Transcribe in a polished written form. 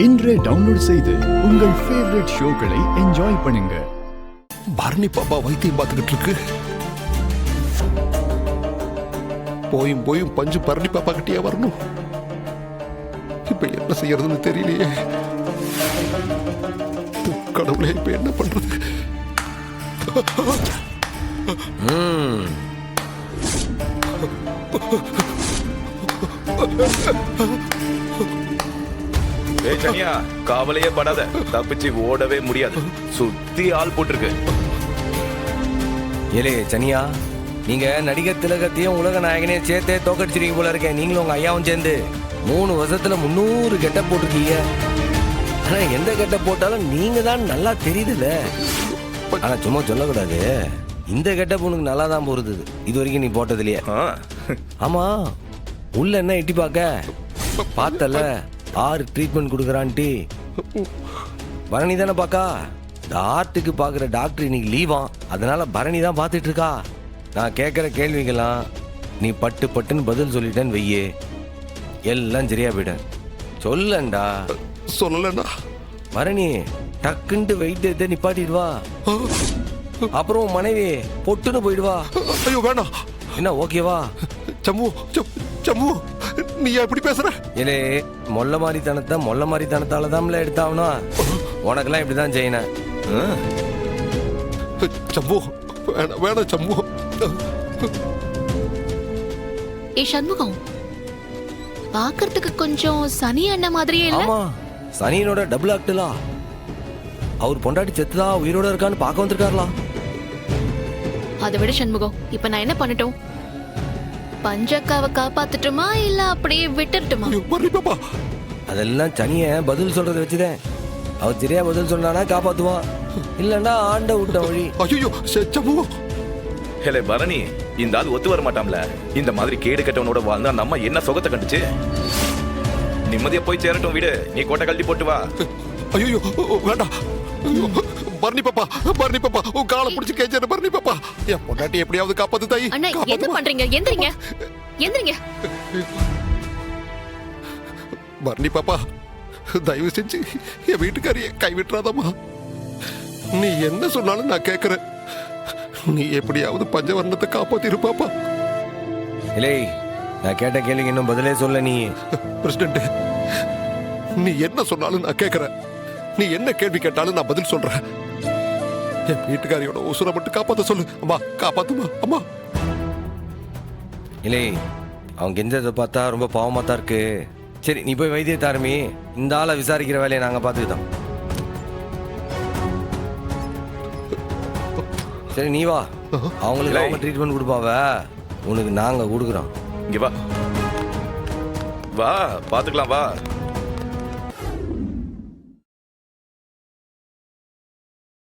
இன்றே டவுன்லோட் செய்து உங்கள் ஃபேவரட் ஷோக்களை என்ஜாய் பண்ணுங்க. பரணி பாப்பா வைத்தியம் பார்த்துக்கிட்டு இருக்கு. போயும் போயும் பஞ்சு பரணி பாப்பா கிட்டே வரணும். இப்ப என்ன செய்யறதுன்னு தெரியலையே. கடவுளே, இப்ப என்ன பண்றது? சனியா, காவலையே படாத, தப்பிச்சு ஓடவே முடியாது. சுத்தி ஆள் போட்டிருக்கு. ஏலே சனியா, நீங்க நடிகர் திலகத்தையும் உலக நாயகனையும் சேர்த்தே தோக்கடிச்சிருக்கீங்க போல இருக்கேன். நீங்களும் உங்க ஐயாவும் சேர்ந்து 3 வருஷத்துல 300 கெட்ட போட்டிருக்கீங்க. ஆனா எந்த கெட்ட போட்டாலும் நீங்க தான் நல்லா தெரியுதுல்ல. ஆனா சும்மா சொல்லக்கூடாது, இந்த கெட்ட பொண்ணுக்கு நல்லா தான் போறது. இது வரைக்கும் நீ போட்டதுலயே. ஆமா, உள்ள என்ன எட்டி பார்க்க பார்த்தல 6 ட்ரீட்மெண்ட் கொடுக்குறான்ட்டு. பரணி தானே பாக்கா. இந்த ஆர்ட்டுக்கு பாக்குற டாக்டர் இன்னைக்கு லீவா, அதனால பரணி தான் பார்த்துட்டு இருக்கா. நான் கேட்குற கேள்விக்கெல்லாம் நீ பட்டு பட்டுன்னு பதில் சொல்லிட்டேன்னு வெய்யே, எல்லாம் சரியா போயிட. சொல்லண்டா. சொல்லலண்ணா. பரணி டக்குன்ட்டு வெயிட் நிப்பாட்டிடுவா. அப்புறம் மனைவி பொட்டுன்னு போயிடுவா. ஐயோ வேணாம். என்ன ஓகேவா? சம்மு சம்மு, நீ எப்படி பேசுற? ஏலே, மொல்ல மாதிரி தனத்தால தான்ல எடுத்தாவனா. உனக்கெல்லாம் இப்படிதான் செய்யணும். சம்மு வேணாம், வேணாம் சம்மு. ஏ சண்முகம், பாக்குறதுக்கு கொஞ்சம் சனி அண்ணன் மாதிரியே இல்ல? ஆமா, சனியனோட டபுள் ஆக்டலா. அவர் பொண்டாட்டி செத்துதா உயிரோட இருக்கான்னு பார்க்க வந்திருக்காருலாம். அதை விட சண்முகம், இப்ப நான் என்ன பண்ணட்டும்? பஞ்சக்காவை காப்பாத்துட்டுமா இல்ல அப்படியே விட்டுட்டுமா? பாப்பா, அதெல்லாம் சனிய பதில் சொல்றதை வச்சுதான். அவர் சரியா பதில் சொன்னானா காப்பாத்துவான், இல்லன்னா ஆண்ட விட்ட வழி. ஐயோ சம்மு. ஹேலே பரணி, இந்த ஆள் ஒத்து வர மாட்டாம்ல. இந்த மாதிரி கேடு கட்டவனோட வாழ்ந்தா நம்ம என்ன சுகத்தை கண்டுச்சு? நிம்மதியா போய் சேரட்டும் வீடு. நீ கோட்டை கழட்டி போட்டு வா. ஐயோ வேண்டாம். பரணி பாப்பா, பரணி பாப்பா, உன் காலை பிடிச்சு கேட்சற. பரணி பாப்பா, என் பொண்டாட்டி எப்படியாவது காப்பாத்து தாய். அண்ணா, என்ன பண்றீங்க? எந்திரிங்க, எந்திரிங்க. பரணி பாப்பா, தயவு செஞ்சு என் வீட்டுக்காரியை கைவிட்டுறாதம்மா. நீ என்ன சொன்னாலும் நான் கேட்கறேன். நீ எப்படியாவது பஞ்சவர்ணத்தை காப்பாத்திரு பாப்பா. இல்லை, நான் கேட்ட கேள்விக்கு இன்னும் பதிலே சொல்ல. நீ பிரசிடண்ட், நீ என்ன சொன்னாலும் நான் கேட்கறேன். நீ என்ன கேள்வி கேட்டாலும் நான் பதில் சொல்றேன். என் வீட்டுக்காரியோட உசுரை மட்டும் காப்பாத்த சொல்லு. அம்மா காப்பாத்துமா அம்மா. இல்லை, அவன் கெஞ்சதை பார்த்தா ரொம்ப பாவமா தான் இருக்கு. சரி, நீ போய் வைத்தியத்தை ஆரம்பி. இந்த ஆளை விசாரிக்கிற வேலையை நாங்க பார்த்துக்கிட்டோம். சரி, நீ வா. அவங்களுக்கு அவங்க ட்ரீட்மெண்ட் கொடுப்பாவ, உனக்கு நாங்க கொடுக்குறோம். இங்க வா வா, பாத்துக்கலாம் வா.